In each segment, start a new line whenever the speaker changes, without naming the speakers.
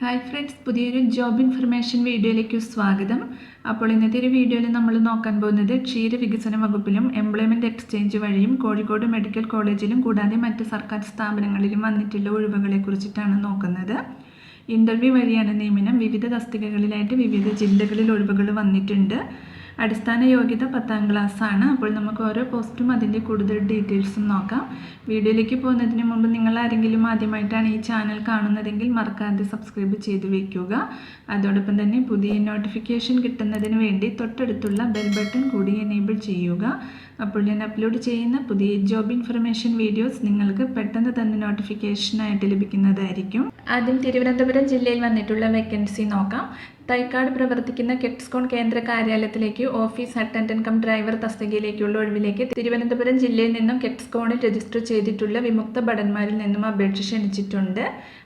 Hi friends, പുതിയൊരു job information വീഡിയോയിലേക്ക് സ്വാഗതം. അപ്പോൾ ഇന്നത്തെ ഒരു വീഡിയോയിൽ നമ്മൾ നോക്കാൻ പോകുന്നത് ക്ഷീരവികസന വകുപ്പിലും എംപ്ലോയ്മെൻറ്റ് എക്സ്ചേഞ്ച് വഴിയും കോഴിക്കോട് മെഡിക്കൽ കോളേജിലും കൂടാതെ മറ്റ് സർക്കാർ സ്ഥാപനങ്ങളിലും വന്നിട്ടുള്ള ഒഴിവുകളെ കുറിച്ചിട്ടാണ് നോക്കുന്നത്. ഇൻ്റർവ്യൂ വഴിയാണ് നിയമനം. വിവിധ തസ്തികകളിലായിട്ട് വിവിധ ജില്ലകളിൽ ഒഴിവുകൾ വന്നിട്ടുണ്ട്. അടിസ്ഥാന യോഗ്യത 10ാം ക്ലാസ്സാണ്. അപ്പോൾ നമുക്ക് ഓരോ പോസ്റ്റും അതിൻ്റെ കൂടുതൽ ഡീറ്റെയിൽസും നോക്കാം. വീഡിയോയിലേക്ക് പോകുന്നതിന് മുമ്പ് നിങ്ങൾ ആരെങ്കിലും ആദ്യമായിട്ടാണ് ഈ ചാനൽ കാണുന്നതെങ്കിൽ മറക്കാതെ സബ്സ്ക്രൈബ് ചെയ്ത് വയ്ക്കുക. അതോടൊപ്പം തന്നെ പുതിയ നോട്ടിഫിക്കേഷൻ കിട്ടുന്നതിന് വേണ്ടി തൊട്ടടുത്തുള്ള ബെൽ ബട്ടൺ കൂടി എനേബിൾ ചെയ്യുക. അപ്പോൾ ഞാൻ അപ്ലോഡ് ചെയ്യുന്ന പുതിയ ജോബ് ഇൻഫർമേഷൻ വീഡിയോസ് നിങ്ങൾക്ക് പെട്ടെന്ന് തന്നെ നോട്ടിഫിക്കേഷനായിട്ട് ലഭിക്കുന്നതായിരിക്കും. ആദ്യം തിരുവനന്തപുരം ജില്ലയിൽ വന്നിട്ടുള്ള വേക്കൻസി നോക്കാം. തൈക്കാട് പ്രവർത്തിക്കുന്ന കെറ്റ്സ്കോൺ കേന്ദ്ര കാര്യാലയത്തിലേക്ക് ഓഫീസ് അറ്റൻഡന്റ് കം ഡ്രൈവർ തസ്തികയിലേക്കുള്ള ഒഴിവിലേക്ക് തിരുവനന്തപുരം ജില്ലയിൽ നിന്നും കെറ്റ്സ്കോണിൽ രജിസ്റ്റർ ചെയ്തിട്ടുള്ള വിമുക്ത ഭടന്മാരിൽ നിന്നും അപേക്ഷ ക്ഷണിച്ചിട്ടുണ്ട്.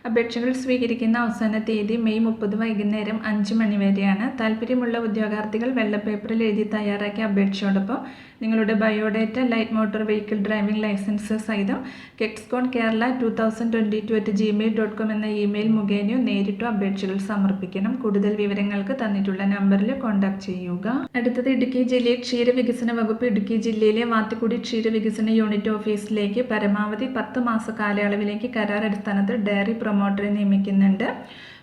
അപേക്ഷകൾ സ്വീകരിക്കുന്ന അവസാന തീയതി മെയ് 30 വൈകുന്നേരം 5 മണി വരെയാണ്. താല്പര്യമുള്ള ഉദ്യോഗാർത്ഥികൾ വെള്ള പേപ്പറിൽ എഴുതി തയ്യാറാക്കിയ അപേക്ഷയോടൊപ്പം നിങ്ങളുടെ biodata, light motor vehicle driving licence സഹിതം കെറ്റ്സ്കോൺ കേരള 2022@gmail.com എന്ന ഇമെയിൽ മുഖേനയോ നേരിട്ടോ അപേക്ഷകൾ സമർപ്പിക്കണം. കൂടുതൽ വിവരങ്ങൾക്ക് തന്നിട്ടുള്ള നമ്പറിൽ കോൺടാക്ട് ചെയ്യുക. അടുത്തത് ഇടുക്കി ജില്ലയിൽ ക്ഷീരവികസന വകുപ്പ് ഇടുക്കി ജില്ലയിലെ വാത്തിക്കുടി ക്ഷീരവികസന യൂണിറ്റ് ഓഫീസിലേക്ക് പരമാവധി 10 മാസ കാലയളവിലേക്ക് കരാർ അടിസ്ഥാനത്തിൽ ഡയറി പ്രൊമോട്ടറെ നിയമിക്കുന്നുണ്ട്.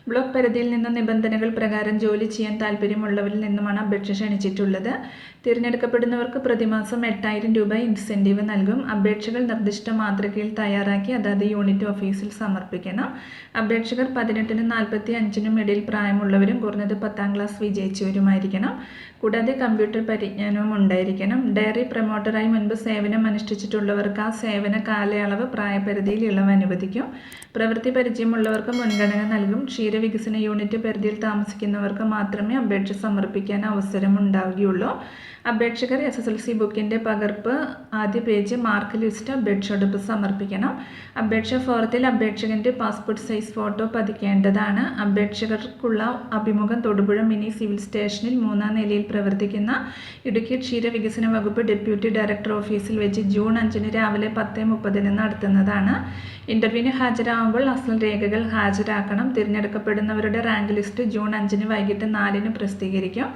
ബ്ലോക്ക് പരിധിയിൽ നിന്ന് നിബന്ധനകൾ പ്രകാരം ജോലി ചെയ്യാൻ താല്പര്യമുള്ളവരിൽ നിന്നുമാണ് അപേക്ഷ ക്ഷണിച്ചിട്ടുള്ളത്. തിരഞ്ഞെടുക്കപ്പെടുന്നവർക്ക് പ്രതിമാസം 8000 രൂപ ഇൻസെൻറ്റീവ് നൽകും. അപേക്ഷകൾ നിർദ്ദിഷ്ട മാതൃകയിൽ തയ്യാറാക്കി അതാത് യൂണിറ്റ് ഓഫീസിൽ സമർപ്പിക്കണം. അപേക്ഷകർ 18-നും 45-നും ഇടയിൽ പ്രായമുള്ളവരും കുറഞ്ഞത് 10ാം ക്ലാസ് വിജയിച്ചവരുമായിരിക്കണം. കൂടാതെ കമ്പ്യൂട്ടർ പരിജ്ഞാനവും ഉണ്ടായിരിക്കണം. ഡയറി പ്രൊമോട്ടറായി മുൻപ് സേവനം അനുഷ്ഠിച്ചിട്ടുള്ളവർക്ക് ആ സേവന കാലയളവ് പ്രായപരിധിയിൽ ഇളവ് അനുവദിക്കും. പ്രവൃത്തി പരിചയമുള്ളവർക്ക് മുൻഗണന നൽകും. ക്ഷീരവികസന യൂണിറ്റ് പരിധിയിൽ താമസിക്കുന്നവർക്ക് മാത്രമേ അപേക്ഷ സമർപ്പിക്കാൻ അവസരമുണ്ടാവുകയുള്ളൂ. അപേക്ഷകർ SSLC ബുക്കിൻ്റെ പകർപ്പ്, ആദ്യ പേജ്, മാർക്ക് ലിസ്റ്റ് അപേക്ഷയോടൊപ്പ് സമർപ്പിക്കണം. അപേക്ഷാ ഫോറത്തിൽ അപേക്ഷകൻ്റെ പാസ്പോർട്ട് സൈസ് ഫോട്ടോ പതിക്കേണ്ടതാണ്. അപേക്ഷകർക്കുള്ള അഭിമുഖം തൊടുപുഴ മിനി സിവിൽ സ്റ്റേഷനിൽ 3ാം നിലയിൽ പ്രവർത്തിക്കുന്ന ഇടുക്കി ക്ഷീരവികസന വകുപ്പ് ഡെപ്യൂട്ടി ഡയറക്ടർ ഓഫീസിൽ വെച്ച് ജൂൺ 5 രാവിലെ 10:30 നടത്തുന്നതാണ്. ഇൻ്റർവ്യൂവിന് ഹാജരാകുമ്പോൾ അസൽ രേഖകൾ ഹാജരാക്കണം. തിരഞ്ഞെടുക്കപ്പെടുന്നവരുടെ റാങ്ക് ലിസ്റ്റ് ജൂൺ 5 വൈകിട്ട് 4 പ്രസിദ്ധീകരിക്കും.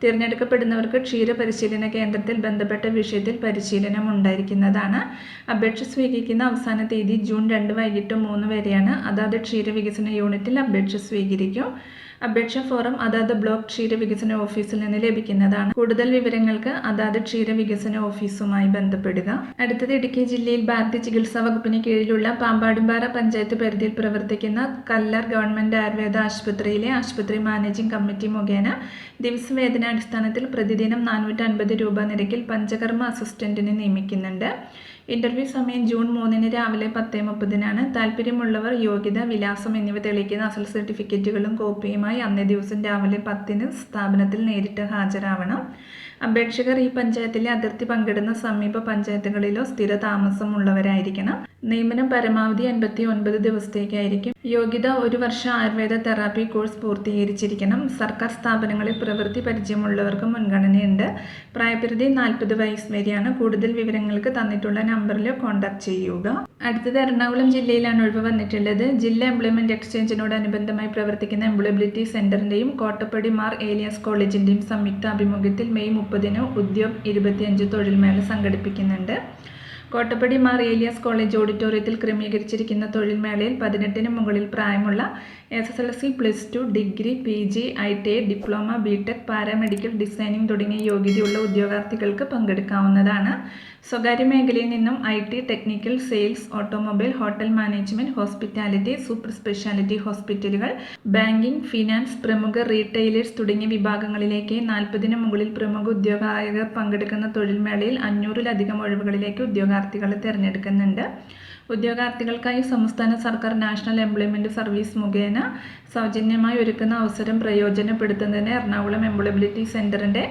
തിരഞ്ഞെടുക്കപ്പെടുന്നവർക്ക് ക്ഷീരപരിശീലന കേന്ദ്രത്തിൽ ബന്ധപ്പെട്ട വിഷയത്തിൽ പരിശീലനം ഉണ്ടായിരിക്കുന്നതാണ്. അപേക്ഷ സ്വീകരിക്കുന്ന അവസാന തീയതി ജൂൺ 2 വൈകിട്ട് 3 വരെയാണ്. അതാത് ക്ഷീരവികസന യൂണിറ്റിൽ അപേക്ഷ സ്വീകരിക്കും. അപേക്ഷാ ഫോറം അതാത് ബ്ലോക്ക് ക്ഷീരവികസന ഓഫീസിൽ നിന്ന് ലഭിക്കുന്നതാണ്. കൂടുതൽ വിവരങ്ങൾക്ക് അതാത് ക്ഷീരവികസന ഓഫീസുമായി ബന്ധപ്പെടുക. അടുത്തത് ഇടുക്കി ജില്ലയിൽ ഭാരതീയ ചികിത്സാ വകുപ്പിന് കീഴിലുള്ള പാമ്പാടുംപാറ പഞ്ചായത്ത് പരിധിയിൽ പ്രവർത്തിക്കുന്ന കല്ലാർ ഗവൺമെൻറ് ആയുർവേദ ആശുപത്രിയിലെ ആശുപത്രി മാനേജിംഗ് കമ്മിറ്റി മുഖേന ദിവസവേതനാടിസ്ഥാനത്തിൽ പ്രതിദിനം 450 രൂപ നിരക്കിൽ പഞ്ചകർമ്മ അസിസ്റ്റന്റിനെ നിയമിക്കുന്നുണ്ട്. ഇൻ്റർവ്യൂ സമയം ജൂൺ 3 രാവിലെ 10:30. താല്പര്യമുള്ളവർ യോഗ്യത, വിലാസം എന്നിവ തെളിയിക്കുന്ന അസൽ സർട്ടിഫിക്കറ്റുകളും കോപ്പിയുമായി അന്നേ ദിവസം രാവിലെ 10 സ്ഥാപനത്തിൽ നേരിട്ട് ഹാജരാവണം. അപേക്ഷകർ ഈ പഞ്ചായത്തിലെ അതിർത്തി പങ്കിടുന്ന സമീപ പഞ്ചായത്തുകളിലോ സ്ഥിര താമസമുള്ളവരായിരിക്കണം. നിയമനം പരമാവധി 89 ദിവസത്തേക്കായിരിക്കും. യോഗ്യത 1 വർഷം ആയുർവേദ തെറാപ്പി കോഴ്സ് പൂർത്തീകരിച്ചിരിക്കണം. സർക്കാർ സ്ഥാപനങ്ങളിൽ പ്രവൃത്തി പരിചയമുള്ളവർക്ക് മുൻഗണനയുണ്ട്. പ്രായപരിധി 40 വയസ്സ് വരെയാണ്. കൂടുതൽ വിവരങ്ങൾക്ക് തന്നിട്ടുള്ള നമ്പറിൽ കോൺടാക്ട് ചെയ്യുക. അടുത്തത് എറണാകുളം ജില്ലയിലാണ് ഒഴിവ് വന്നിട്ടുള്ളത്. ജില്ലാ എംപ്ലോയ്മെൻറ്റ് എക്സ്ചേഞ്ചിനോടനുബന്ധമായി പ്രവർത്തിക്കുന്ന എംപ്ലോയബിലിറ്റി സെൻറ്ററിൻ്റെയും കോട്ടപ്പടി മാർ ഏലിയാസ് കോളേജിൻ്റെയും സംയുക്ത ആഭിമുഖ്യത്തിൽ മെയ് 30 ഉദ്യോഗ് 25 തൊഴിൽമേള സംഘടിപ്പിക്കുന്നുണ്ട്. കോട്ടപ്പടി മാർ ഏലിയാസ് കോളേജ് ഓഡിറ്റോറിയത്തിൽ ക്രമീകരിച്ചിരിക്കുന്ന തൊഴിൽമേളയിൽ 18-ന് മുകളിൽ പ്രായമുള്ള SSLC, +2, degree, PG, ITI, diploma, BTech, paramedical, designing തുടങ്ങിയ യോഗ്യതയുള്ള ഉദ്യോഗാർത്ഥികൾക്ക് പങ്കെടുക്കാവുന്നതാണ്. സ്വകാര്യ മേഖലയിൽ നിന്നും IT, technical, sales, automobile, hotel management, hospitality, super speciality ഹോസ്പിറ്റലുകൾ, ബാങ്കിംഗ്, ഫിനാൻസ്, പ്രമുഖ റീറ്റെയിലേഴ്സ് തുടങ്ങിയ വിഭാഗങ്ങളിലേക്ക് 40-ന് മുകളിൽ പ്രമുഖ ഉദ്യോഗാർത്ഥികൾ പങ്കെടുക്കുന്ന തൊഴിൽമേളയിൽ 500-ലധികം ഒഴിവുകളിലേക്ക് ഉദ്യോഗാർത്ഥികളെ തിരഞ്ഞെടുക്കുന്നുണ്ട്. ഉദ്യോഗാർത്ഥികൾക്കായി സംസ്ഥാന സർക്കാർ നാഷണൽ എംപ്ലോയ്മെൻറ്റ് സർവീസ് മുഖേന സൗജന്യമായി ഒരുക്കുന്ന അവസരം പ്രയോജനപ്പെടുത്തുന്നതിന് എറണാകുളം എംപ്ലോയബിലിറ്റി സെൻറ്ററിൻ്റെ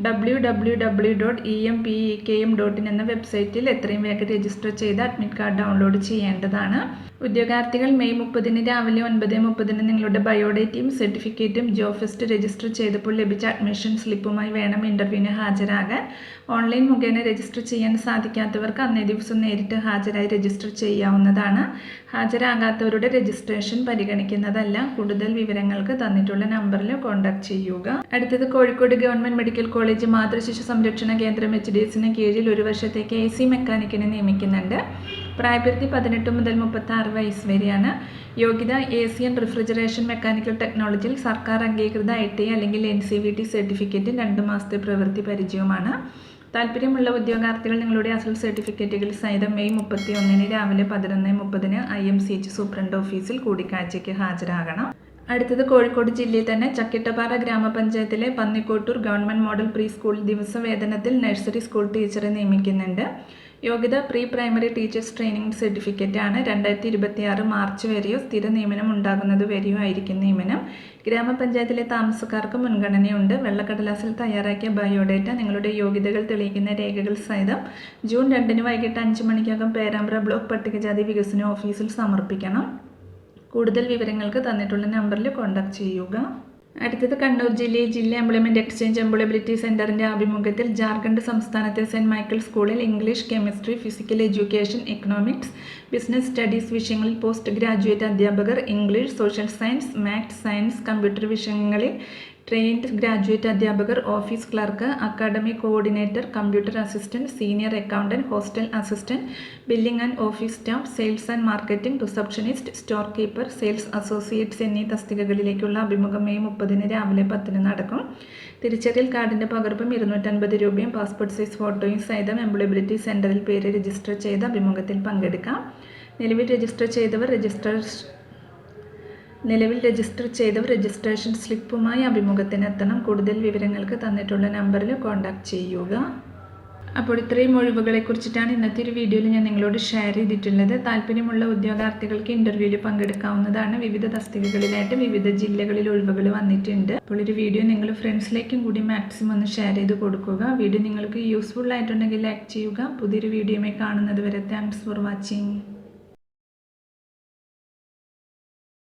www.empekm.in എന്ന വെബ്സൈറ്റിൽ എത്രയും വേഗം രജിസ്റ്റർ ചെയ്ത് അഡ്മിറ്റ് കാർഡ് ഡൗൺലോഡ് ചെയ്യേണ്ടതാണ്. ഉദ്യോഗാർത്ഥികൾ മെയ് 30 രാവിലെ 9:30 നിങ്ങളുടെ ബയോഡേറ്റയും സർട്ടിഫിക്കറ്റും ജോബ് ഫെസ്റ്റ് രജിസ്റ്റർ ചെയ്തപ്പോൾ ലഭിച്ച അഡ്മിഷൻ സ്ലിപ്പുമായി വേണം ഇൻ്റർവ്യൂവിന് ഹാജരാകാൻ. ഓൺലൈൻ മുഖേന രജിസ്റ്റർ ചെയ്യാൻ സാധിക്കാത്തവർക്ക് അന്നേ ദിവസം നേരിട്ട് ഹാജരായി രജിസ്റ്റർ ചെയ്യാവുന്നതാണ്. ഹാജരാകാത്തവരുടെ രജിസ്ട്രേഷൻ പരിഗണിക്കുന്നതല്ല. കൂടുതൽ വിവരങ്ങൾക്ക് തന്നിട്ടുള്ള നമ്പറിൽ കോൺടാക്ട് ചെയ്യുക. അടുത്തത് കോഴിക്കോട് ഗവൺമെൻറ് മെഡിക്കൽ കോളേജ് മാതൃശിശു സംരക്ഷണ കേന്ദ്രം HDSന് കീഴിൽ 1 വർഷത്തേക്ക് AC മെക്കാനിക്കിനെ നിയമിക്കുന്നുണ്ട്. പ്രായപരിധി 18 മുതൽ 36 വയസ്സ് വരെയാണ്. യോഗ്യത AC ആൻഡ് റിഫ്രിജറേഷൻ മെക്കാനിക്കൽ ടെക്നോളജിയിൽ സർക്കാർ അംഗീകൃത ITI അല്ലെങ്കിൽ NCVT സർട്ടിഫിക്കറ്റും 2 മാസത്തെ പ്രവൃത്തി പരിചയവുമാണ്. താല്പര്യമുള്ള ഉദ്യോഗാർത്ഥികൾ നിങ്ങളുടെ അസൽ സർട്ടിഫിക്കറ്റുകൾ സഹിതം മെയ് 31 രാവിലെ 11:30 IMCH സൂപ്രണ്ട് ഓഫീസിൽ കൂടിക്കാഴ്ചയ്ക്ക് ഹാജരാകണം. അടുത്തത് കോഴിക്കോട് ജില്ലയിൽ തന്നെ ചക്കിട്ടപ്പാറ ഗ്രാമപഞ്ചായത്തിലെ പന്നിക്കോട്ടൂർ ഗവൺമെൻറ് മോഡൽ പ്രീ സ്കൂളിൽ ദിവസവേതനത്തിൽ നഴ്സറി സ്കൂൾ ടീച്ചറെ നിയമിക്കുന്നുണ്ട്. യോഗ്യത പ്രീ പ്രൈമറി ടീച്ചേഴ്സ് ട്രെയിനിങ് സർട്ടിഫിക്കറ്റാണ്. 2026 മാർച്ച് വരെയോ സ്ഥിര നിയമനം ഉണ്ടാകുന്നത് വരെയോ ആയിരിക്കും നിയമനം. ഗ്രാമപഞ്ചായത്തിലെ താമസക്കാർക്ക് മുൻഗണനയുണ്ട്. വെള്ളക്കടലാസിൽ തയ്യാറാക്കിയ ബയോഡേറ്റ നിങ്ങളുടെ യോഗ്യതകൾ തെളിയിക്കുന്ന രേഖകൾ സഹിതം ജൂൺ 2 വൈകിട്ട് 5 മണിക്കകം പേരാമ്പ്ര ബ്ലോക്ക് പട്ടികജാതി വികസന ഓഫീസിൽ സമർപ്പിക്കണം. കൂടുതൽ വിവരങ്ങൾക്ക് തന്നിട്ടുള്ള നമ്പറിൽ കോൺടാക്ട് ചെയ്യുക. അടുത്തത് കണ്ണൂർ ജില്ലാ എംപ്ലോയ്മെൻറ്റ് എക്സ്ചേഞ്ച് എംപ്ലോയബിലിറ്റി സെൻറ്ററിൻ്റെ ആഭിമുഖ്യത്തിൽ ജാർഖണ്ഡ് സംസ്ഥാനത്തെ സെൻറ്റ് മൈക്കിൾ സ്കൂളിൽ English, chemistry, physical education, economics, business studies വിഷയങ്ങളിൽ പോസ്റ്റ് ഗ്രാജുവേറ്റ് അധ്യാപകർ, English, social science, maths, science, computer വിഷയങ്ങളിൽ ട്രെയിൻഡ് ഗ്രാജുവേറ്റ് അധ്യാപകർ, office clerk, academy coordinator, computer assistant, senior accountant, hostel assistant, billing and office staff, sales and marketing, receptionist, store keeper, sales associates എന്നീ തസ്തികകളിലേക്കുള്ള അഭിമുഖം May 30 രാവിലെ 10 നടക്കും. തിരിച്ചറിയൽ കാർഡിൻ്റെ പകർപ്പും 250 രൂപയും passport size ഫോട്ടോയും സഹിതം എംപ്ലോയബിലിറ്റി സെൻറ്ററിൽ പേര് രജിസ്റ്റർ ചെയ്ത് അഭിമുഖത്തിൽ പങ്കെടുക്കാം. നിലവിൽ രജിസ്റ്റർ ചെയ്തവർ രജിസ്ട്രേഷൻ സ്ലിപ്പുമായി അഭിമുഖത്തിനെത്തണം. കൂടുതൽ വിവരങ്ങൾക്ക് തന്നിട്ടുള്ള നമ്പറിൽ കോൺടാക്ട് ചെയ്യുക. അപ്പോൾ ഇത്രയും ഒഴിവുകളെക്കുറിച്ചിട്ടാണ് ഇന്നത്തെ ഒരു വീഡിയോയിൽ ഞാൻ നിങ്ങളോട് ഷെയർ ചെയ്തിട്ടുള്ളത്. താല്പര്യമുള്ള ഉദ്യോഗാർത്ഥികൾക്ക് ഇൻ്റർവ്യൂവിൽ പങ്കെടുക്കാവുന്നതാണ്. വിവിധ തസ്തികകളിലായിട്ട് വിവിധ ജില്ലകളിൽ ഒഴിവുകൾ വന്നിട്ടുണ്ട്. അപ്പോൾ ഒരു വീഡിയോ നിങ്ങൾ ഫ്രണ്ട്സിലേക്കും കൂടി മാക്സിമം ഒന്ന് ഷെയർ ചെയ്ത് കൊടുക്കുക. വീഡിയോ നിങ്ങൾക്ക് യൂസ്ഫുൾ ആയിട്ടുണ്ടെങ്കിൽ ലൈക്ക് ചെയ്യുക. പുതിയൊരു വീഡിയോയുമായി കാണുന്നത് വരെ താങ്ക്സ് ഫോർ വാച്ചിങ്.